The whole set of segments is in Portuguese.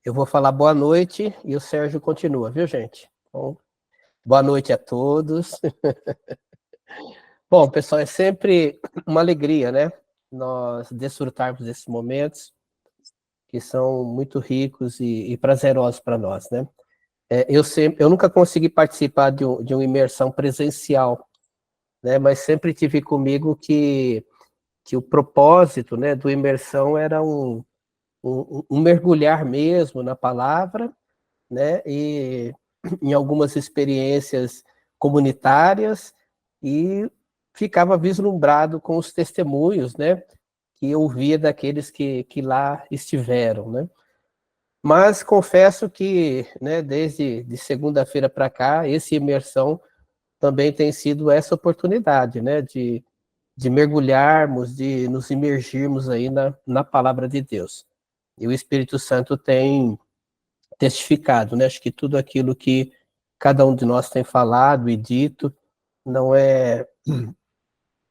Eu vou falar boa noite e o Sérgio continua, viu, gente? Bom, boa noite a todos. Bom, pessoal, é sempre uma alegria, né? Nós desfrutarmos desses momentos que são muito ricos e prazerosos para nós, né? Eu nunca consegui participar de uma imersão presencial, né? Mas sempre tive comigo que o propósito, né, do imersão era um mergulhar mesmo na palavra, né? E em algumas experiências comunitárias e ficava vislumbrado com os testemunhos, né? Que eu ouvia daqueles que lá estiveram, né? Mas confesso que, né, desde de segunda-feira para cá, esse imersão também tem sido essa oportunidade, né, de mergulharmos, de nos imergirmos aí na palavra de Deus. E o Espírito Santo tem testificado, né? Acho que tudo aquilo que cada um de nós tem falado e dito não é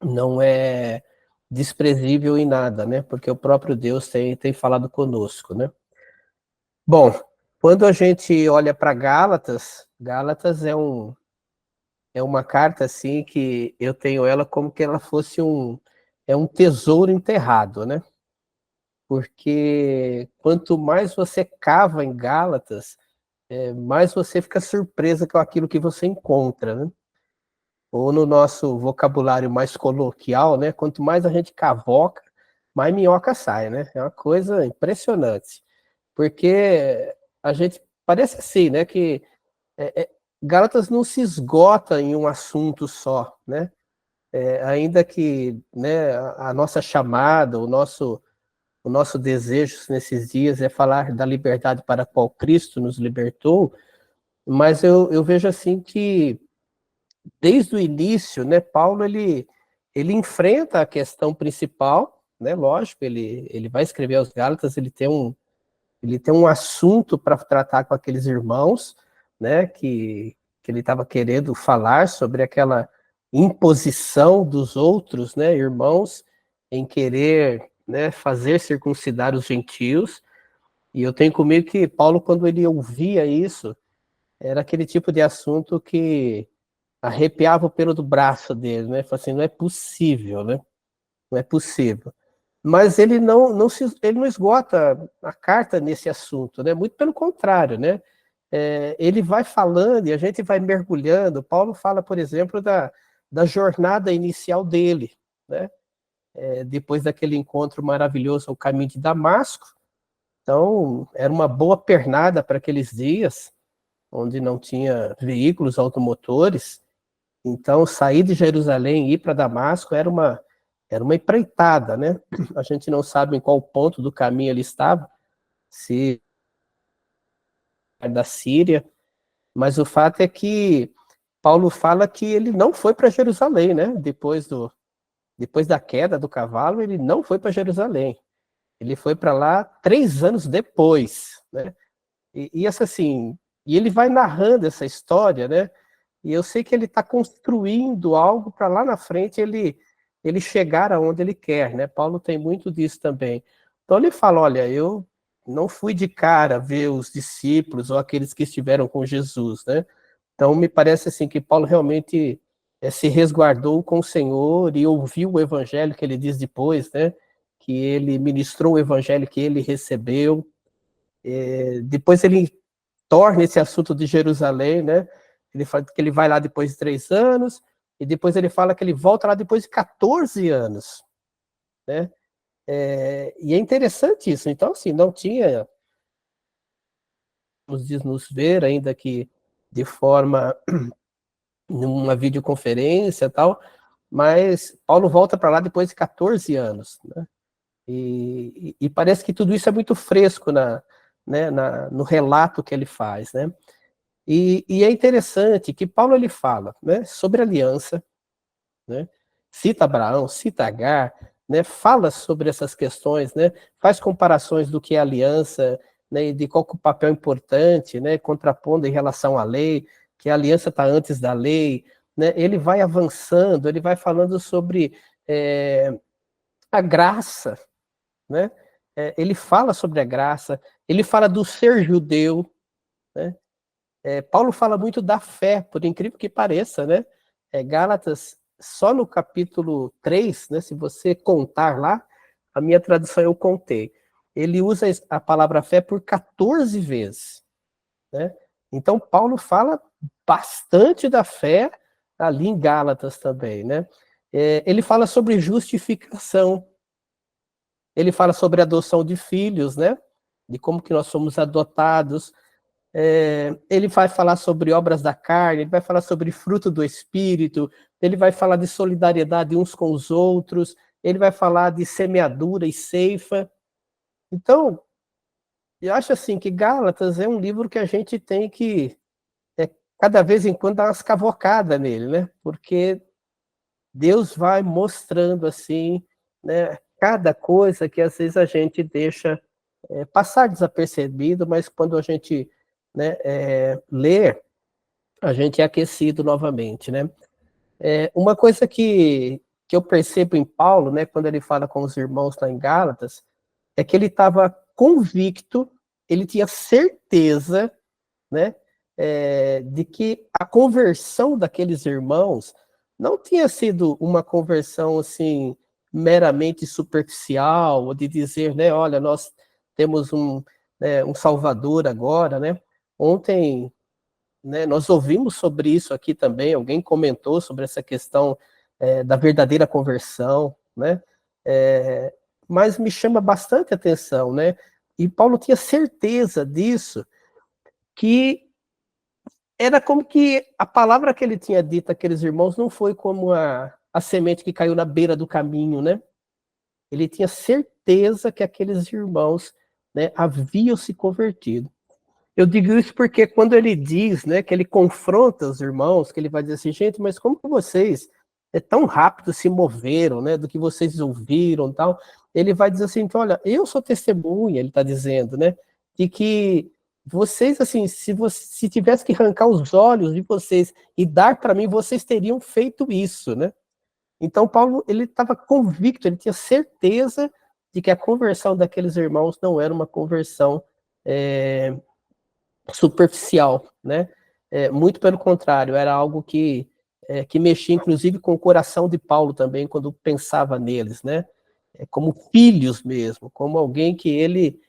não é desprezível em nada, né? Porque o próprio Deus tem falado conosco, né? Bom, quando a gente olha para Gálatas, Gálatas é uma carta assim que eu tenho ela como que ela fosse um tesouro enterrado, né? Porque quanto mais você cava em Gálatas, mais você fica surpresa com aquilo que você encontra, né? Ou no nosso vocabulário mais coloquial, né? Quanto mais a gente cavoca, mais minhoca sai, né? É uma coisa impressionante. Porque a gente parece assim, né? Que é, é, Gálatas não se esgota em um assunto só, né? Ainda que, né, a nossa chamada, o nosso desejo nesses dias é falar da liberdade para a qual Cristo nos libertou, mas eu vejo assim que desde o início, né, Paulo ele enfrenta a questão principal, né, lógico, ele vai escrever aos Gálatas, ele tem um assunto para tratar com aqueles irmãos, né, que ele estava querendo falar sobre aquela imposição dos outros, né, irmãos, em querer, né, fazer circuncidar os gentios. E eu tenho comigo que Paulo, quando ele ouvia isso, era aquele tipo de assunto que arrepiava o pelo do braço dele, né? Falei assim, não é possível, né? Não é possível. Mas ele não esgota a carta nesse assunto, né? Muito pelo contrário, né? Ele vai falando e a gente vai mergulhando. Paulo fala, por exemplo, da jornada inicial dele, né? Depois daquele encontro maravilhoso ao caminho de Damasco. Então, era uma boa pernada para aqueles dias, onde não tinha veículos automotores. Então, sair de Jerusalém e ir para Damasco era uma empreitada, né? A gente não sabe em qual ponto do caminho ele estava, se é da Síria, mas o fato é que Paulo fala que ele não foi para Jerusalém, né? Depois da queda do cavalo, ele não foi para Jerusalém. Ele foi para lá 3 anos depois, né? E essa assim, e ele vai narrando essa história, né? E eu sei que ele está construindo algo para lá na frente ele chegar aonde ele quer, né? Paulo tem muito disso também. Então ele fala, olha, eu não fui de cara ver os discípulos ou aqueles que estiveram com Jesus, né? Então me parece assim que Paulo realmente se resguardou com o Senhor e ouviu o evangelho que ele diz depois, né? Que ele ministrou o evangelho que ele recebeu. Depois ele torna esse assunto de Jerusalém, né? Ele fala que ele vai lá depois de 3 anos, e depois ele fala que ele volta lá depois de 14 anos, né? E é interessante isso. Então, assim, não tinha, nos ver, ainda que de forma, numa videoconferência e tal, mas Paulo volta para lá depois de 14 anos, né? E parece que tudo isso é muito fresco né, no relato que ele faz, né? E é interessante que Paulo ele fala, né, sobre aliança, né, cita Abraão, cita Agar, né, fala sobre essas questões, né, faz comparações do que é aliança, né, e de qual que é o papel importante, né, contrapondo em relação à lei, que a aliança está antes da lei, né, ele vai avançando, ele vai falando sobre a graça, né, ele fala sobre a graça, ele fala do ser judeu, né? Paulo fala muito da fé, por incrível que pareça, né? Gálatas, só no capítulo 3, né, se você contar lá, a minha tradução eu contei, ele usa a palavra fé por 14 vezes, né? Então, Paulo fala bastante da fé ali em Gálatas também, né? Ele fala sobre justificação, ele fala sobre adoção de filhos, né? De como que nós somos adotados. Ele vai falar sobre obras da carne, ele vai falar sobre fruto do Espírito, ele vai falar de solidariedade uns com os outros, ele vai falar de semeadura e ceifa. Então, eu acho assim que Gálatas é um livro que a gente tem que, cada vez em quando, dar umas cavocadas nele, né? Porque Deus vai mostrando assim, né, cada coisa que às vezes a gente deixa passar desapercebido, mas quando a gente, né, lê, a gente é aquecido novamente, né? Uma coisa que eu percebo em Paulo, né, quando ele fala com os irmãos lá em Gálatas, é que ele estava convicto, ele tinha certeza, né, de que a conversão daqueles irmãos não tinha sido uma conversão assim meramente superficial, ou de dizer, né, olha, nós temos um Salvador agora, né? Ontem, né, nós ouvimos sobre isso aqui também, alguém comentou sobre essa questão da verdadeira conversão, né? É, mas me chama bastante atenção, né? E Paulo tinha certeza disso, que era como que a palavra que ele tinha dito àqueles irmãos não foi como a semente que caiu na beira do caminho, né? Ele tinha certeza que aqueles irmãos, né, haviam se convertido. Eu digo isso porque quando ele diz, né, que ele confronta os irmãos, que ele vai dizer assim, gente, mas como que vocês tão rápido se moveram, né, do que vocês ouviram e tal, ele vai dizer assim, então, olha, eu sou testemunha, ele está dizendo, né, de que vocês, assim, se tivesse que arrancar os olhos de vocês e dar para mim, vocês teriam feito isso, né? Então, Paulo, ele estava convicto, ele tinha certeza de que a conversão daqueles irmãos não era uma conversão superficial, né? Muito pelo contrário, era algo que mexia, inclusive, com o coração de Paulo também, quando pensava neles, né? Como filhos mesmo, como alguém que ele,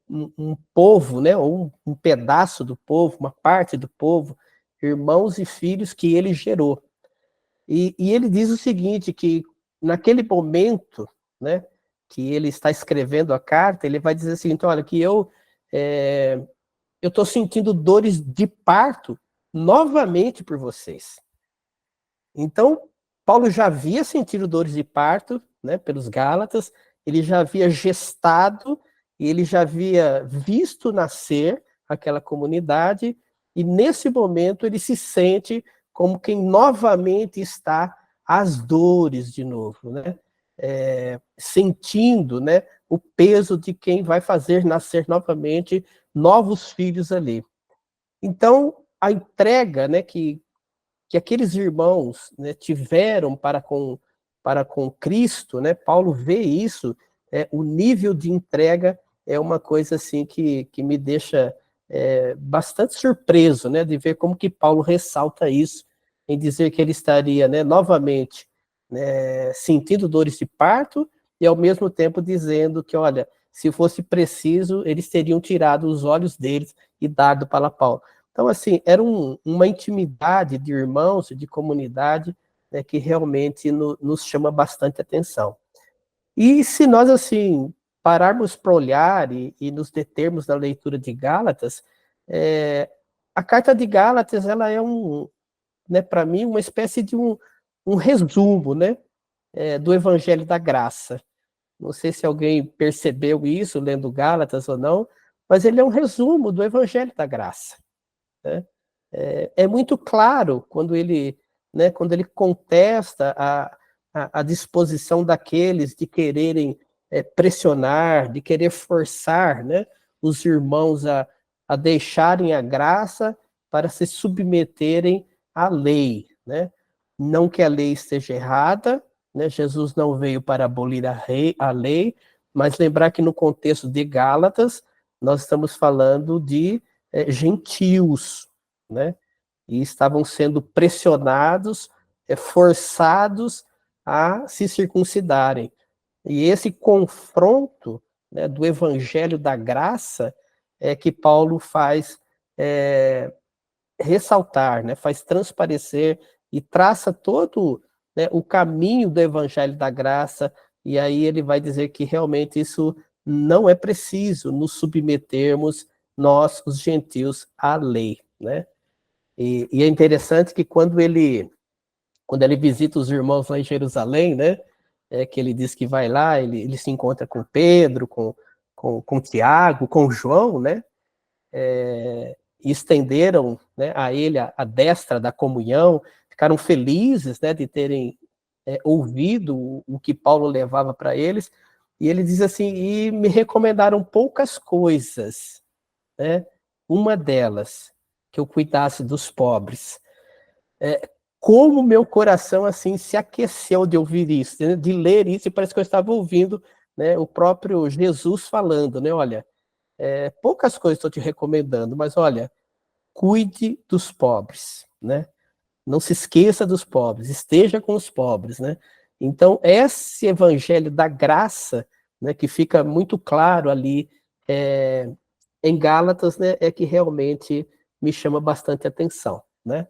um povo, né? Ou um pedaço do povo, uma parte do povo, irmãos e filhos que ele gerou. E ele diz o seguinte, que naquele momento, né, que ele está escrevendo a carta, ele vai dizer o seguinte, olha, que eu estou sentindo dores de parto novamente por vocês. Então, Paulo já havia sentido dores de parto, né, pelos Gálatas, ele já havia gestado, e ele já havia visto nascer aquela comunidade, e nesse momento ele se sente como quem novamente está às dores de novo, né? Sentindo, né, o peso de quem vai fazer nascer novamente novos filhos ali. Então, a entrega, né, que aqueles irmãos, né, tiveram para com Cristo, né, Paulo vê isso, o nível de entrega é uma coisa assim que me deixa bastante surpreso, né, de ver como que Paulo ressalta isso, em dizer que ele estaria, né, novamente, né, sentindo dores de parto, e ao mesmo tempo dizendo que, olha, se fosse preciso, eles teriam tirado os olhos deles e dado para Paulo. Então, assim, era uma intimidade de irmãos, de comunidade, né, que realmente nos chama bastante atenção. E se nós, assim, pararmos para olhar e nos determos na leitura de Gálatas, a carta de Gálatas, ela é né, para mim, uma espécie de um resumo, né, do Evangelho da Graça. Não sei se alguém percebeu isso, lendo Gálatas ou não, mas ele é um resumo do Evangelho da Graça, né? É muito claro quando ele, né, quando ele contesta a disposição daqueles de quererem pressionar, de querer forçar, né, os irmãos a deixarem a graça para se submeterem à lei, né? Não que a lei esteja errada, né? Jesus não veio para abolir a lei, Mas lembrar que no contexto de Gálatas, nós estamos falando de gentios, né? E estavam sendo pressionados, forçados a se circuncidarem. E esse confronto, né, do evangelho da graça é que Paulo faz ressaltar, né, faz transparecer e traça todo, né, o caminho do evangelho da graça, e aí ele vai dizer que realmente isso não é preciso nos submetermos, nós, os gentios, à lei, né? E é interessante que quando ele visita os irmãos lá em Jerusalém, né, que ele diz que vai lá, ele se encontra com Pedro, com Tiago, com João, né, e estenderam, né, a ele a destra da comunhão, ficaram felizes, né, de terem ouvido o que Paulo levava para eles, e ele diz assim, e me recomendaram poucas coisas, né, uma delas, que eu cuidasse dos pobres. Como meu coração assim se aqueceu de ouvir isso, né, de ler isso, e parece que eu estava ouvindo, né, o próprio Jesus falando, né, olha, poucas coisas estou te recomendando, mas olha, cuide dos pobres, né? Não se esqueça dos pobres, esteja com os pobres, né? Então, esse evangelho da graça, né, que fica muito claro ali em Gálatas, né, é que realmente me chama bastante atenção, né?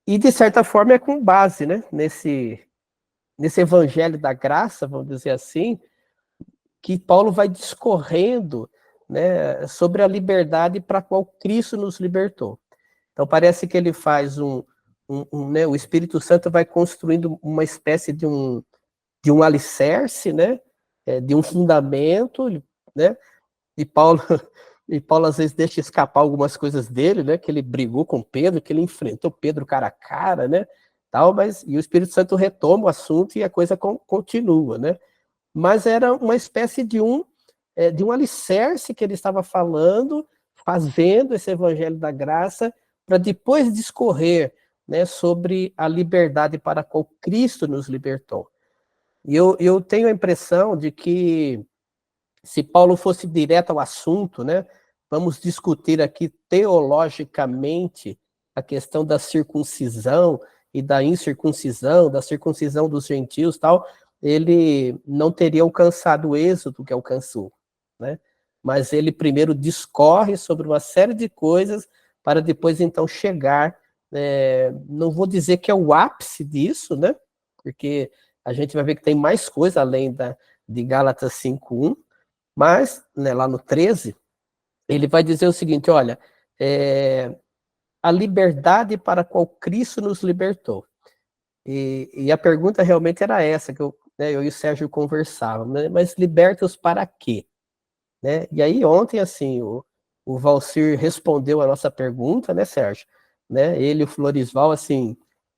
E, de certa forma, é com base, né, nesse evangelho da graça, vamos dizer assim, que Paulo vai discorrendo, né, sobre a liberdade para a qual Cristo nos libertou. Então parece que ele faz né, o Espírito Santo vai construindo uma espécie de um alicerce, né, de um fundamento, né, e Paulo, e Paulo às vezes deixa escapar algumas coisas dele, né, que ele brigou com Pedro, que ele enfrentou Pedro cara a cara, né, tal, mas e o Espírito Santo retoma o assunto e a coisa continua, né, mas era uma espécie de um alicerce que ele estava falando, fazendo esse evangelho da graça, para depois discorrer, né, sobre a liberdade para a qual Cristo nos libertou. E eu tenho a impressão de que, se Paulo fosse direto ao assunto, né, vamos discutir aqui teologicamente a questão da circuncisão e da incircuncisão, da circuncisão dos gentios, tal, ele não teria alcançado o êxito que alcançou, né? Mas ele primeiro discorre sobre uma série de coisas para depois então chegar, não vou dizer que é o ápice disso, né? Porque a gente vai ver que tem mais coisa além de Gálatas 5:1, mas, né, lá no 13, ele vai dizer o seguinte, olha, a liberdade para a qual Cristo nos libertou. E a pergunta realmente era essa, que eu e o Sérgio conversávamos, né? Mas libertos para quê? Né? E aí ontem, assim, o Valcir respondeu a nossa pergunta, né, Sérgio? Né? Ele e o Florisval, assim,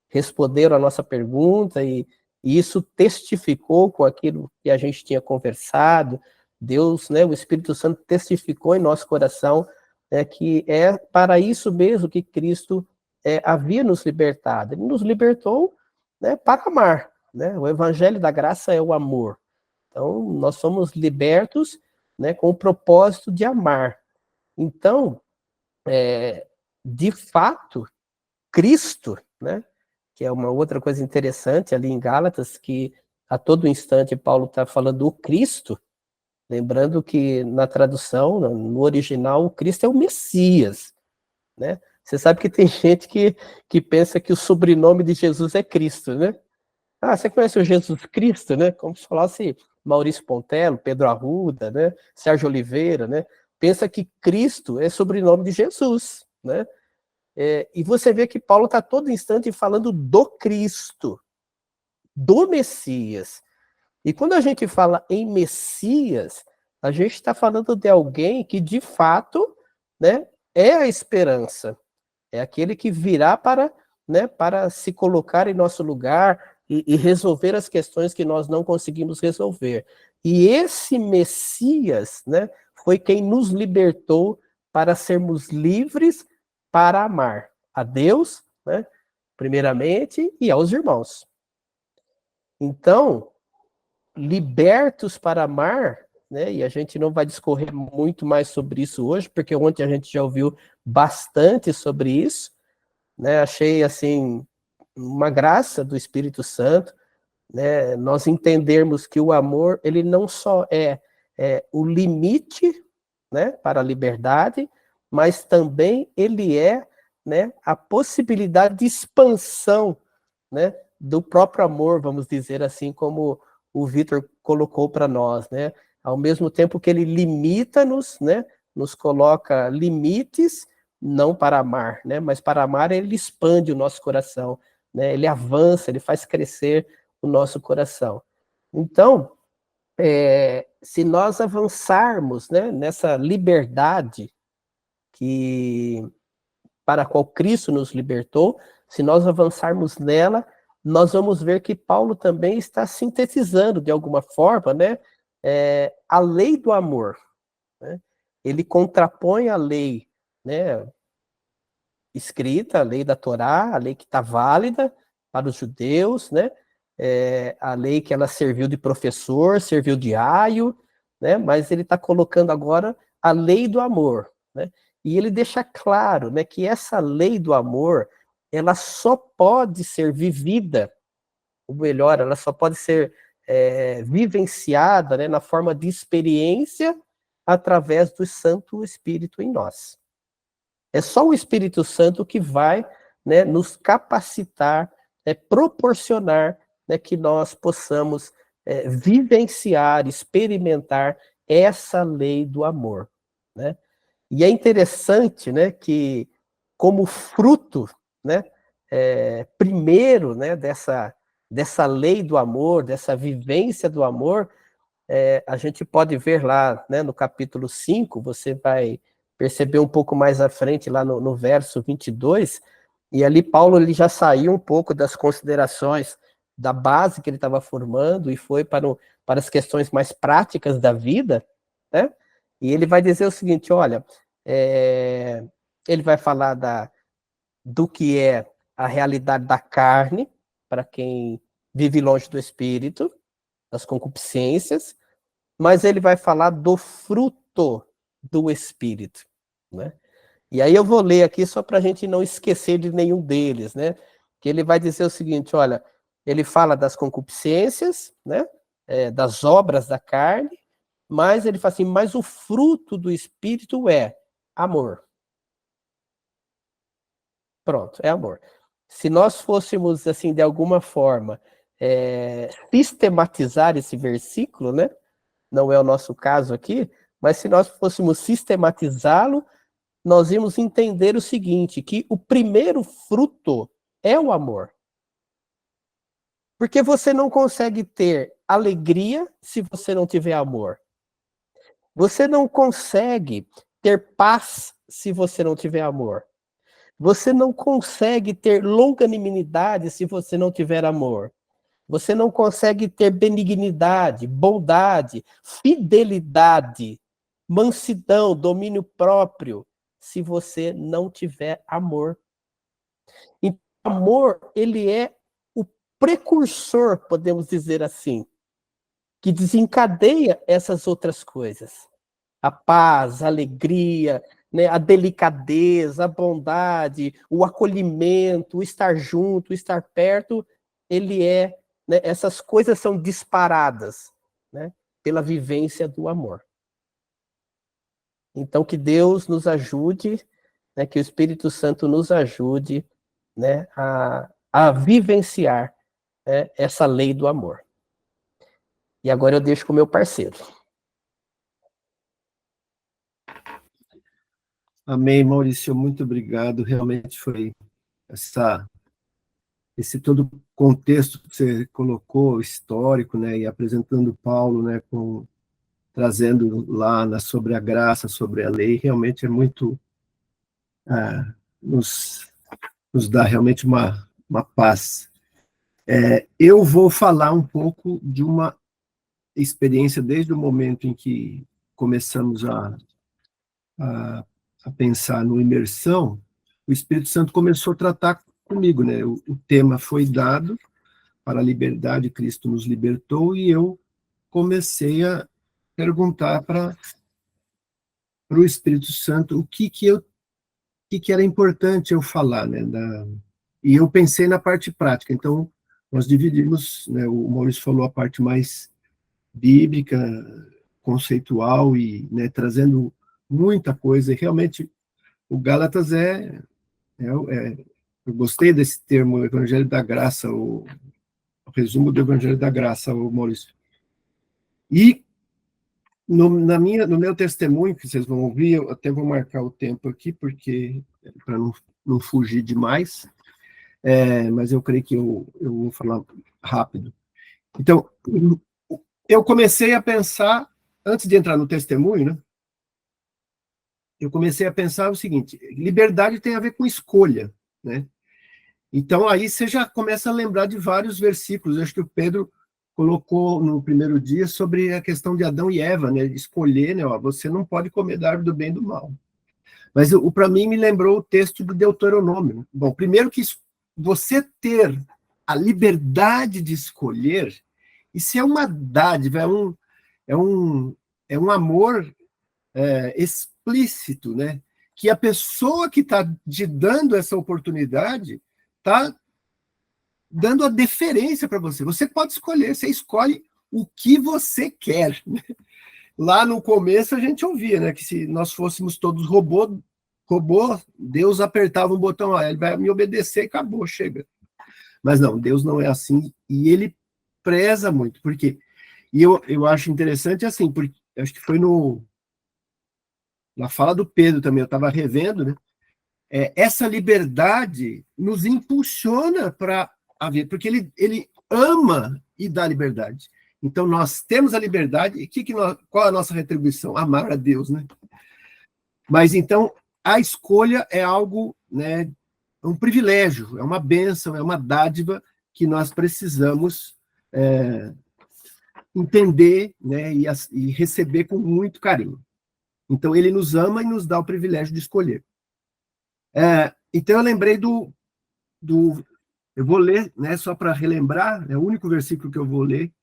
responderam a nossa pergunta e isso testificou com aquilo que a gente tinha conversado. Deus, né, o Espírito Santo testificou em nosso coração, né, que é para isso mesmo que Cristo havia nos libertado. Ele nos libertou, né, para amar. Né? O Evangelho da Graça é o amor. Então, nós somos libertos, né, com o propósito de amar. Então, de fato, Cristo, né, que é uma outra coisa interessante ali em Gálatas, que a todo instante Paulo está falando do Cristo, lembrando que na tradução, no original, o Cristo é o Messias, né? Você sabe que tem gente que pensa que o sobrenome de Jesus é Cristo, né? Ah, você conhece o Jesus Cristo, né? Como se falasse Maurício Pontello, Pedro Arruda, né? Sérgio Oliveira, né? Pensa que Cristo é sobrenome de Jesus, né? E você vê que Paulo está todo instante falando do Cristo, do Messias. E quando a gente fala em Messias, a gente está falando de alguém que, de fato, né, é a esperança. É aquele que virá para, né, para se colocar em nosso lugar e resolver as questões que nós não conseguimos resolver. E esse Messias, né, foi quem nos libertou para sermos livres para amar a Deus, né, primeiramente, e aos irmãos. Então, libertos para amar, né? E a gente não vai discorrer muito mais sobre isso hoje, porque ontem a gente já ouviu bastante sobre isso, né? Achei, assim, uma graça do Espírito Santo, né? Nós entendermos que o amor, ele não só é o limite, né, para a liberdade, mas também ele é, né, a possibilidade de expansão, né, do próprio amor, vamos dizer assim, como o Vitor colocou para nós, né? Ao mesmo tempo que ele limita-nos, né, nos coloca limites, não para amar, né, mas para amar ele expande o nosso coração, né? Ele avança, ele faz crescer o nosso coração. Então, se nós avançarmos, né, nessa liberdade que para a qual Cristo nos libertou, se nós avançarmos nela, nós vamos ver que Paulo também está sintetizando, de alguma forma, né, a lei do amor. Né? Ele contrapõe a lei, né, escrita, a lei da Torá, a lei que está válida para os judeus, né, a lei que ela serviu de professor, serviu de aio, né, mas ele está colocando agora a lei do amor, né, e ele deixa claro, né, que essa lei do amor, ela só pode ser vivida, ou melhor, ela só pode ser vivenciada, né, na forma de experiência através do Santo Espírito em nós. É só o Espírito Santo que vai, né, nos capacitar, proporcionar, né, que nós possamos vivenciar, experimentar essa lei do amor. Né? E é interessante, né, que como fruto, né, primeiro, né, dessa lei do amor, dessa vivência do amor, a gente pode ver lá, né, no capítulo 5, você vai perceber um pouco mais à frente, lá no verso 22, e ali Paulo ele já saiu um pouco das considerações da base que ele estava formando e foi para as questões mais práticas da vida, né? E ele vai dizer o seguinte, olha, ele vai falar do que é a realidade da carne, para quem vive longe do Espírito, das concupiscências, mas ele vai falar do fruto do Espírito, né? E aí eu vou ler aqui só para a gente não esquecer de nenhum deles, né? Que ele vai dizer o seguinte, olha, ele fala das concupiscências, né? Das obras da carne, mas ele fala assim, mas o fruto do Espírito é amor. Pronto, é amor. Se nós fôssemos, assim, de alguma forma, sistematizar esse versículo, né? Não é o nosso caso aqui, mas se nós fôssemos sistematizá-lo, nós íamos entender o seguinte, que o primeiro fruto é o amor. Porque você não consegue ter alegria se você não tiver amor. Você não consegue ter paz se você não tiver amor. Você não consegue ter longanimidade se você não tiver amor. Você não consegue ter benignidade, bondade, fidelidade, mansidão, domínio próprio, se você não tiver amor. Então, o amor, ele é o precursor, podemos dizer assim, que desencadeia essas outras coisas. A paz, a alegria, né, a delicadeza, a bondade, o acolhimento, o estar junto, o estar perto, ele né, essas coisas são disparadas, né, pela vivência do amor. Então, que Deus nos ajude, né, que o Espírito Santo nos ajude, né, a vivenciar, né, essa lei do amor. E agora eu deixo com o meu parceiro. Amém, Maurício, muito obrigado. Realmente foi esse todo contexto que você colocou, histórico, né, e apresentando Paulo, né, trazendo lá sobre a graça, sobre a lei, realmente é muito, nos, nos dá realmente uma paz. Eu vou falar um pouco de uma experiência desde o momento em que começamos a, a pensar no imersão, o Espírito Santo começou a tratar comigo, né? O tema foi dado para a liberdade, Cristo nos libertou, e eu comecei a perguntar para o Espírito Santo o que era importante eu falar, né? E eu pensei na parte prática. Então, nós dividimos, né? O Maurício falou a parte mais bíblica, conceitual e, né, trazendo muita coisa. E realmente, o Gálatas eu gostei desse termo, Evangelho da Graça, o resumo do Evangelho da Graça, o Maurício. E no meu testemunho, que vocês vão ouvir, eu até vou marcar o tempo aqui, porque para não fugir demais, mas eu creio que eu vou falar rápido. Então, eu comecei a pensar, antes de entrar no testemunho, né? Eu comecei a pensar o seguinte: liberdade tem a ver com escolha, né? Então, aí você já começa a lembrar de vários versículos. Eu acho que o Pedro colocou no primeiro dia sobre a questão de Adão e Eva, né? De escolher, né? Ó, você não pode comer da árvore do bem e do mal. Mas para mim me lembrou o texto do Deuteronômio. Bom, primeiro que você ter a liberdade de escolher, isso é uma dádiva, é um amor explícito, né? Que a pessoa que está te dando essa oportunidade está dando a deferência para você. Você pode escolher, você escolhe o que você quer. Lá no começo a gente ouvia, né, que se nós fôssemos todos robô, Deus apertava um botão, ele vai me obedecer e acabou, chega. Mas não, Deus não é assim, e ele preza muito, porque, e eu acho interessante assim, porque acho que foi na fala do Pedro também, eu estava revendo, né, essa liberdade nos impulsiona para haver, porque ele ama e dá liberdade. Então, nós temos a liberdade, e qual é a nossa retribuição? Amar a Deus, né? Mas, então, a escolha é algo, né, um privilégio, é uma bênção, é uma dádiva que nós precisamos entender, né, e receber com muito carinho. Então, ele nos ama e nos dá o privilégio de escolher. Então, eu lembrei eu vou ler, né, só para relembrar, é o único versículo que eu vou ler,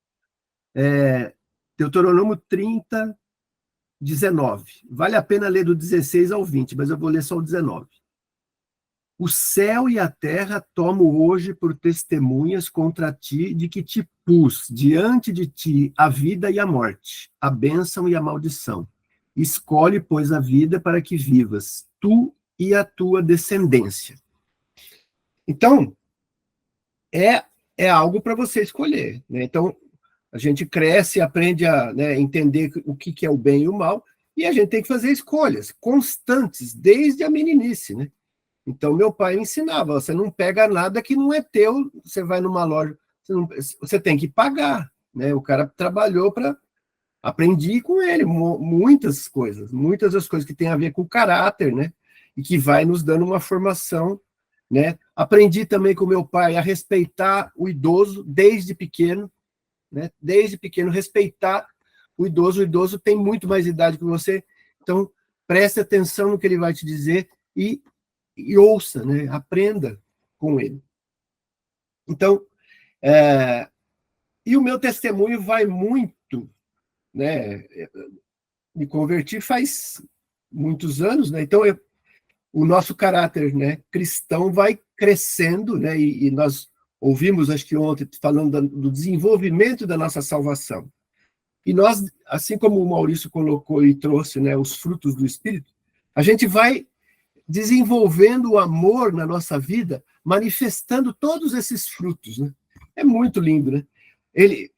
Deuteronômio 30, 19. Vale a pena ler do 16 ao 20, mas eu vou ler só o 19. O céu e a terra tomo hoje por testemunhas contra ti de que te pus diante de ti a vida e a morte, a bênção e a maldição. Escolhe, pois, a vida para que vivas, tu e a tua descendência. Então, é algo para você escolher, né? Então, a gente cresce, aprende a, né, entender o que é o bem e o mal, e a gente tem que fazer escolhas constantes, desde a meninice, né? Então, meu pai me ensinava, você não pega nada que não é teu, você vai numa loja, você tem que pagar, né? O cara trabalhou para... Aprendi com ele muitas das coisas que tem a ver com o caráter, né? E que vai nos dando uma formação, né? Aprendi também com meu pai a respeitar o idoso desde pequeno, né? Desde pequeno, respeitar o idoso tem muito mais idade que você, então preste atenção no que ele vai te dizer e ouça, né? Aprenda com ele. Então, e o meu testemunho vai muito, né? Me converti faz muitos anos, né? Então, o nosso caráter, né, cristão vai crescendo, né? E nós ouvimos, acho que ontem, falando do desenvolvimento da nossa salvação. E nós, assim como o Maurício colocou e trouxe, né, os frutos do Espírito, a gente vai desenvolvendo o amor na nossa vida, manifestando todos esses frutos, né? É muito lindo, né? Ele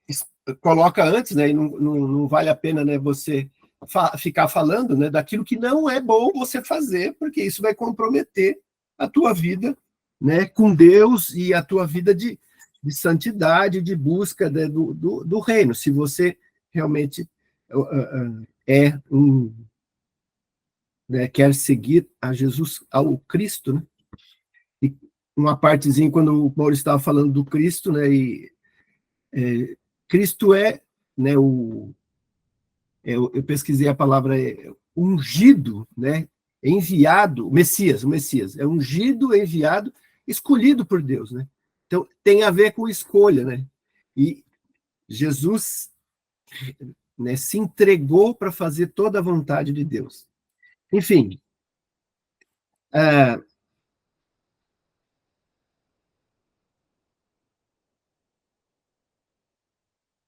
coloca antes, né, e não vale a pena, né, você ficar falando, né, daquilo que não é bom você fazer, porque isso vai comprometer a tua vida, né, com Deus e a tua vida de santidade, de busca, né, do reino. Se você realmente né, quer seguir a Jesus, ao Cristo, né? E uma partezinha, quando o Maurício estava falando do Cristo, né, Cristo né, eu pesquisei a palavra ungido, né, enviado, o Messias, é ungido, enviado, escolhido por Deus, né? Então, tem a ver com escolha, né? E Jesus né, se entregou para fazer toda a vontade de Deus. Enfim,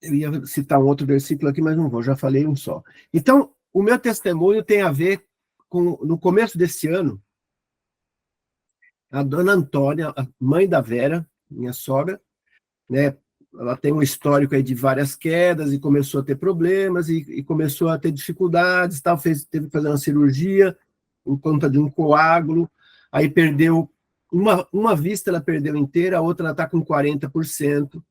eu ia citar um outro versículo aqui, mas não vou, já falei um só. Então, o meu testemunho tem a ver com, no começo desse ano, a dona Antônia, a mãe da Vera, minha sogra, né, ela tem um histórico aí de várias quedas e começou a ter problemas e começou a ter dificuldades, tal, teve que fazer uma cirurgia por conta de um coágulo, aí perdeu uma vista, ela perdeu inteira, a outra ela está com 40%,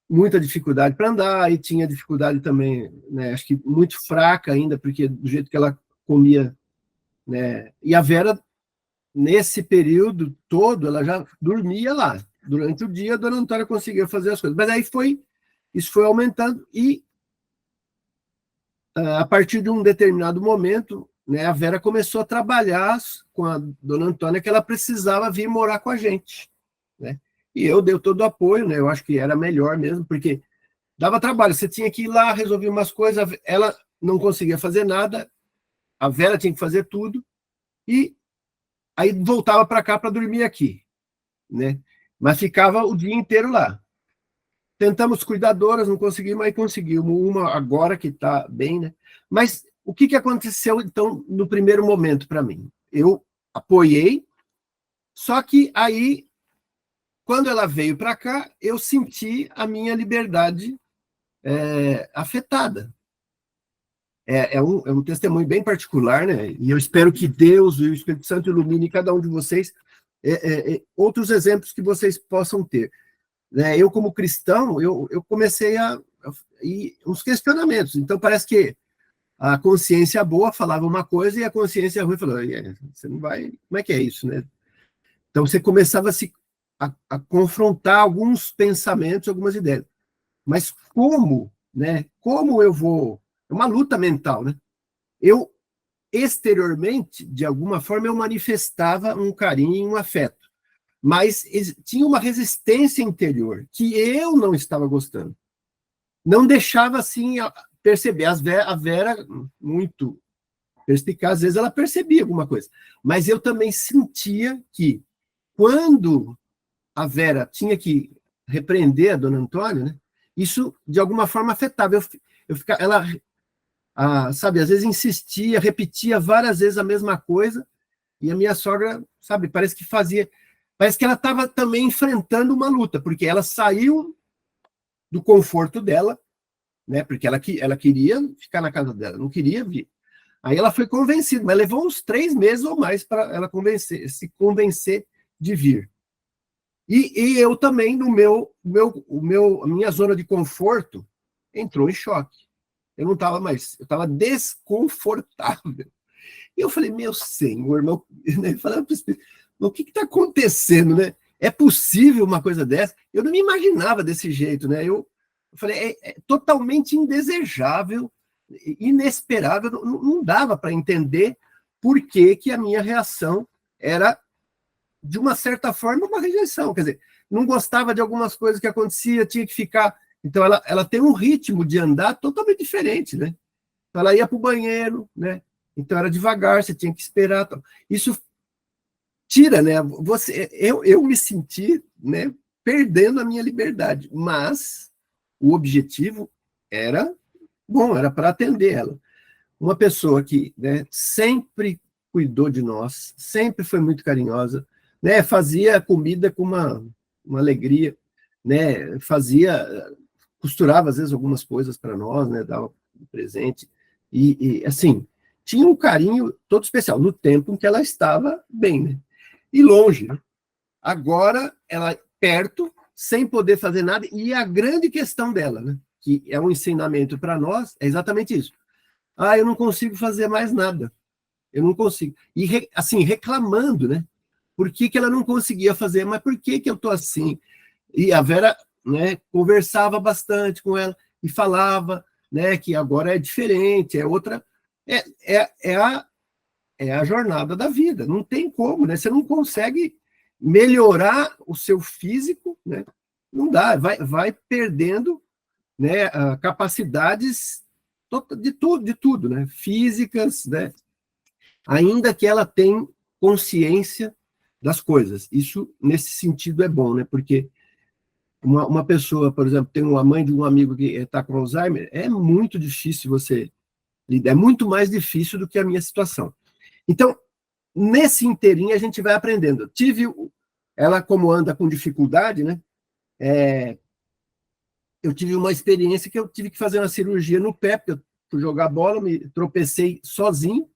muita dificuldade para andar, e tinha dificuldade também, né, acho que muito fraca ainda, porque do jeito que ela comia, né, e a Vera, nesse período todo, ela já dormia lá. Durante o dia, a dona Antônia conseguia fazer as coisas. Mas aí isso foi aumentando, e a partir de um determinado momento, né, a Vera começou a trabalhar com a dona Antônia, que ela precisava vir morar com a gente, né? E eu dei todo o apoio, né? Eu acho que era melhor mesmo, porque dava trabalho. Você tinha que ir lá, resolver umas coisas, ela não conseguia fazer nada, a Vera tinha que fazer tudo, e aí voltava para cá para dormir aqui, né? Mas ficava o dia inteiro lá. Tentamos cuidadoras, não conseguimos, mas conseguimos uma agora que está bem, né? Mas o que aconteceu, então, no primeiro momento para mim? Eu apoiei, só que aí, quando ela veio para cá, eu senti a minha liberdade afetada. É um testemunho bem particular, né? E eu espero que Deus e o Espírito Santo ilumine cada um de vocês, outros exemplos que vocês possam ter. Né? Eu, como cristão, eu comecei a ir uns questionamentos. Então, parece que a consciência boa falava uma coisa e a consciência ruim falou, você não vai... Como é que é isso, né? Então, você começava a confrontar alguns pensamentos, algumas ideias. Mas como, né? Como eu vou... É uma luta mental, né? Eu, exteriormente, de alguma forma, eu manifestava um carinho e um afeto. Mas tinha uma resistência interior que eu não estava gostando. Não deixava, assim, perceber. A Vera, muito perspicaz, às vezes ela percebia alguma coisa. Mas eu também sentia que, quando a Vera tinha que repreender a dona Antônia, né, isso, de alguma forma, afetava. Ela, sabe, às vezes insistia, repetia várias vezes a mesma coisa, e a minha sogra, sabe, parece que ela estava também enfrentando uma luta, porque ela saiu do conforto dela, né? Porque ela queria ficar na casa dela, não queria vir. Aí ela foi convencida, mas levou uns 3 meses ou mais para ela se convencer de vir. E eu também, a minha zona de conforto entrou em choque. Eu não estava mais, eu estava desconfortável. E eu falei, meu senhor, falando para o Espírito, o que está acontecendo, né? É possível uma coisa dessa? Eu não me imaginava desse jeito, né? Eu falei, é totalmente indesejável, inesperável, não dava para entender por que a minha reação era, de uma certa forma, uma rejeição. Quer dizer, não gostava de algumas coisas que acontecia, tinha que ficar... Então, ela tem um ritmo de andar totalmente diferente, né? Ela ia para o banheiro, né? Então, era devagar, você tinha que esperar. Isso tira, né? Eu me senti, né, perdendo a minha liberdade, mas o objetivo era bom, era para atender ela. Uma pessoa que, né, sempre cuidou de nós, sempre foi muito carinhosa, né? Fazia comida com uma alegria, né? Costurava às vezes algumas coisas para nós, né? Dava um presente e assim tinha um carinho todo especial no tempo em que ela estava bem, né? E longe. Né? Agora, ela perto, sem poder fazer nada, e a grande questão dela, né, que é um ensinamento para nós, é exatamente isso. Eu não consigo fazer mais nada. Eu não consigo. E, assim, reclamando, né? Por que ela não conseguia fazer? Mas por que eu estou assim? E a Vera, né, conversava bastante com ela e falava, né, que agora é diferente, é outra... É a jornada da vida, não tem como, né? Você não consegue melhorar o seu físico, né? Não dá, vai perdendo né, capacidades de tudo, né, físicas, né, ainda que ela tenha consciência das coisas. Isso, nesse sentido, é bom, né, porque uma pessoa, por exemplo, tem uma mãe de um amigo que está com Alzheimer, é muito difícil você lidar, é muito mais difícil do que a minha situação. Então, nesse inteirinho, a gente vai aprendendo. Ela como anda com dificuldade, né, eu tive uma experiência que eu tive que fazer uma cirurgia no pé, porque eu fui jogar bola, me tropecei sozinho,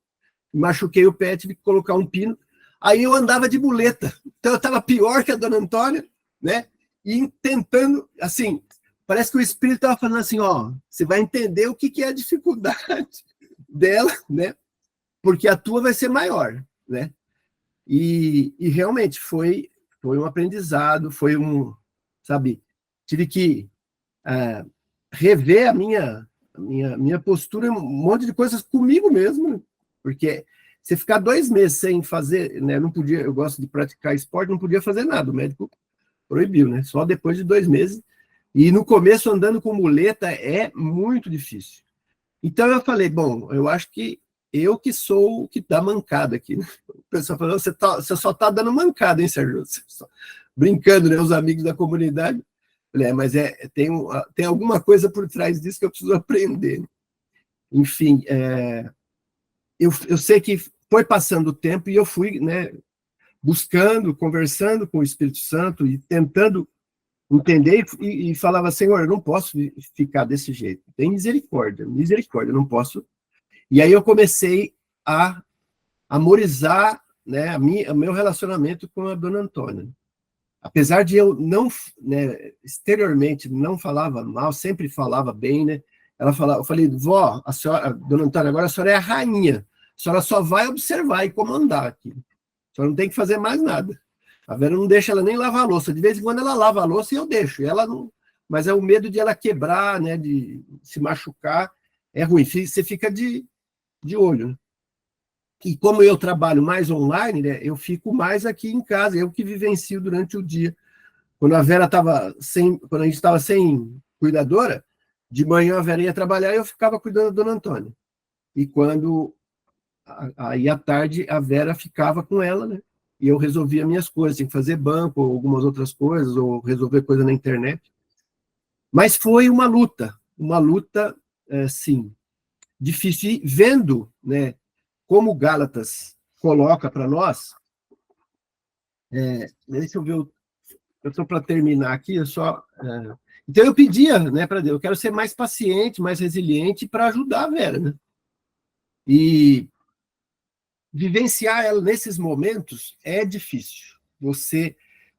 machuquei o pé, tive que colocar um pino. Aí eu andava de muleta. Então eu estava pior que a dona Antônia, né? E tentando, assim, parece que o espírito estava falando assim, ó, você vai entender o que é a dificuldade dela, né? Porque a tua vai ser maior, né? E realmente foi um aprendizado, sabe, tive que rever a minha postura, um monte de coisas comigo mesmo, porque você ficar 2 meses sem fazer, né, não podia, eu gosto de praticar esporte, não podia fazer nada, o médico proibiu, né, só depois de 2 meses, e no começo andando com muleta é muito difícil. Então eu falei, bom, eu acho que eu que sou o que dá mancada aqui, né? O pessoal falou, você só está dando mancada, hein, Sérgio? Brincando, né, os amigos da comunidade. Mas tem alguma coisa por trás disso que eu preciso aprender. Enfim, eu sei que foi passando o tempo e eu fui, né, buscando, conversando com o Espírito Santo e tentando entender e falava, Senhor, eu não posso ficar desse jeito. Tem misericórdia, eu não posso. E aí eu comecei a amorizar, né, o meu relacionamento com a dona Antônia. Apesar de eu não, né, exteriormente não falava mal, sempre falava bem, né? Eu falei, vó, a senhora, dona Antônia, agora a senhora é a rainha, a senhora só vai observar e comandar aqui. A senhora não tem que fazer mais nada. A Vera não deixa ela nem lavar a louça. De vez em quando ela lava a louça e eu deixo. Ela não, mas é o medo de ela quebrar, né, de se machucar, é ruim. Você fica de olho, né? E como eu trabalho mais online, né, eu fico mais aqui em casa, eu que vivencio durante o dia. Quando a Vera quando a gente estava sem cuidadora, de manhã a Vera ia trabalhar e eu ficava cuidando da dona Antônia. E aí à tarde a Vera ficava com ela, né? E eu resolvia minhas coisas, tinha que fazer banco, ou algumas outras coisas, ou resolver coisa na internet. Mas foi uma luta, sim, difícil. E vendo, né, como Gálatas coloca para nós, deixa eu ver, eu estou para terminar aqui, então eu pedia, né, para Deus, eu quero ser mais paciente, mais resiliente para ajudar a Vera, né? E vivenciar ela nesses momentos é difícil.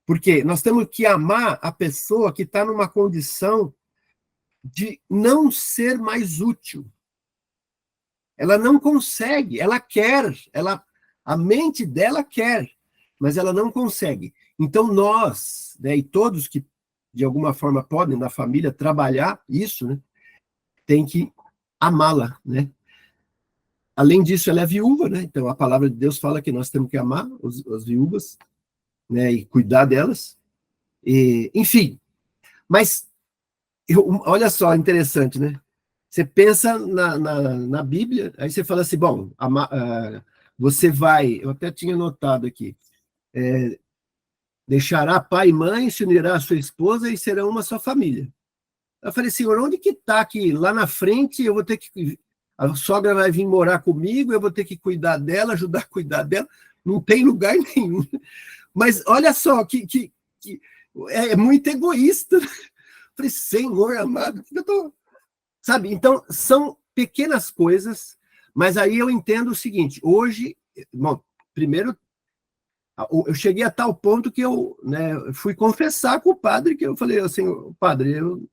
Porque nós temos que amar a pessoa que está numa condição de não ser mais útil. Ela não consegue, ela quer, a mente dela quer, mas ela não consegue. Então nós, né, e todos que de alguma forma podem na família trabalhar isso, né, tem que amá-la, né? Além disso, ela é viúva, né? Então a palavra de Deus fala que nós temos que amar as viúvas, né, e cuidar delas. Enfim, mas olha só, interessante, né? Você pensa na Bíblia, aí você fala assim, bom, você vai, eu até tinha notado aqui, deixará pai e mãe, se unirá a sua esposa e serão uma só família. Eu falei, Senhor, onde que está que lá na frente eu vou ter que, a sogra vai vir morar comigo, eu vou ter que cuidar dela, ajudar a cuidar dela, não tem lugar nenhum. Mas olha só, que é muito egoísta. Eu falei, Senhor amado, eu tô... Sabe, então, são pequenas coisas, mas aí eu entendo o seguinte, hoje, bom, primeiro, eu cheguei a tal ponto que eu, né, fui confessar com o padre, que eu falei assim, padre, eu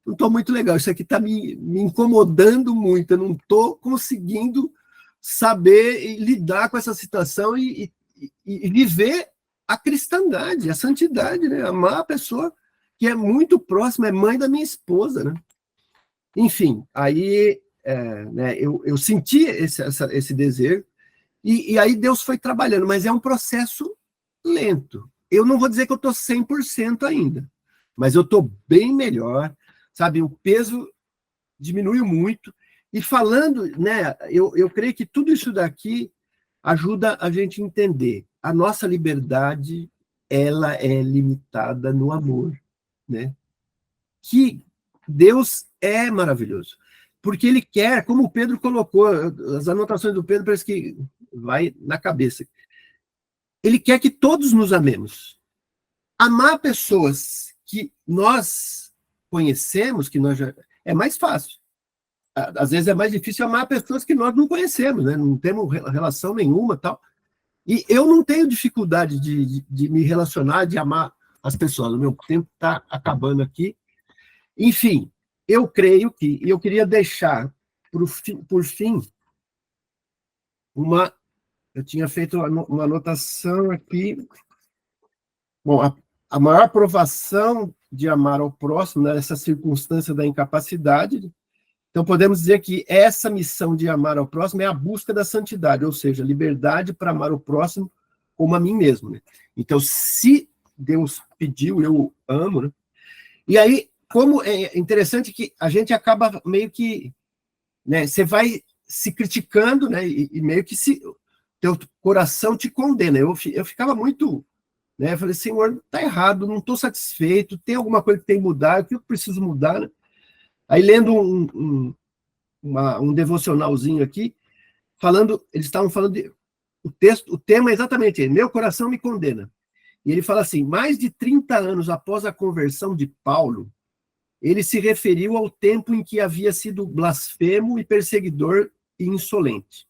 não estou muito legal, isso aqui está me incomodando muito, eu não estou conseguindo saber lidar com essa situação e viver a cristandade, a santidade, né, amar a pessoa que é muito próxima, é mãe da minha esposa, né? Enfim, aí né, eu senti esse desejo, e aí Deus foi trabalhando, mas é um processo lento. Eu não vou dizer que eu estou 100% ainda, mas eu estou bem melhor, sabe? O peso diminuiu muito. E falando, né, eu creio que tudo isso daqui ajuda a gente a entender. A nossa liberdade, ela é limitada no amor, né? Que Deus é maravilhoso. Porque ele quer, como o Pedro colocou, as anotações do Pedro parece que vai na cabeça. Ele quer que todos nos amemos. Amar pessoas que nós conhecemos, que nós já... é mais fácil. Às vezes é mais difícil amar pessoas que nós não conhecemos, né? Não temos relação nenhuma, tal. E eu não tenho dificuldade de me relacionar, de amar as pessoas. O meu tempo está acabando aqui. Enfim, eu creio que, e eu queria deixar, por fim, eu tinha feito uma anotação aqui. Bom, a maior provação de amar ao próximo, nessa circunstância da incapacidade, então podemos dizer que essa missão de amar ao próximo é a busca da santidade, ou seja, liberdade para amar o próximo como a mim mesmo, né? Então, se Deus pediu, eu amo, né? E aí, como é interessante que a gente acaba meio que, né, você vai se criticando, né, e meio que teu coração te condena. Eu ficava muito, né, eu falei, Senhor, tá errado, não estou satisfeito, tem alguma coisa que tem que mudar, o que eu preciso mudar, né? Aí, lendo um devocionalzinho aqui, eles estavam falando o tema é exatamente meu coração me condena. E ele fala assim, mais de 30 anos após a conversão de Paulo, ele se referiu ao tempo em que havia sido blasfemo e perseguidor e insolente.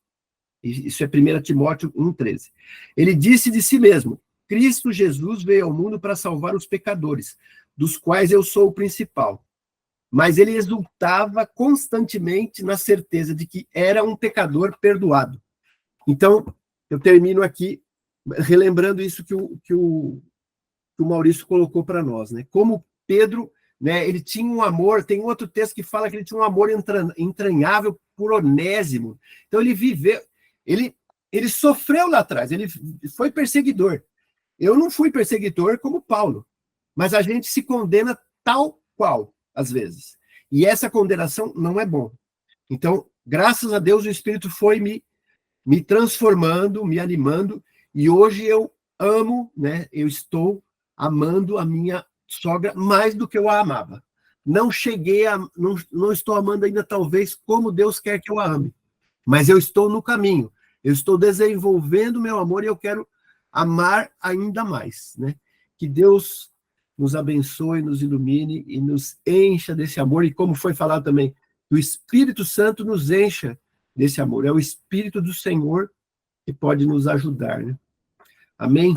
Isso é 1 Timóteo 1,13. Ele disse de si mesmo, Cristo Jesus veio ao mundo para salvar os pecadores, dos quais eu sou o principal. Mas ele exultava constantemente na certeza de que era um pecador perdoado. Então, eu termino aqui relembrando isso que o Maurício colocou para nós, né? Como Pedro, né, ele tinha um amor, tem outro texto que fala que ele tinha um amor entranhável por Onésimo. Então, ele viveu, ele sofreu lá atrás, ele foi perseguidor. Eu não fui perseguidor como Paulo, mas a gente se condena tal qual, às vezes. E essa condenação não é bom. Então, graças a Deus, o Espírito foi me transformando, me animando, e hoje eu amo, né? Eu estou amando a minha sogra mais do que eu a amava. Não estou amando ainda, talvez, como Deus quer que eu a ame, mas eu estou no caminho, eu estou desenvolvendo meu amor e eu quero amar ainda mais, né? Que Deus nos abençoe, nos ilumine e nos encha desse amor, e como foi falado também, que o Espírito Santo nos encha desse amor. É o Espírito do Senhor que pode nos ajudar, né? Amém?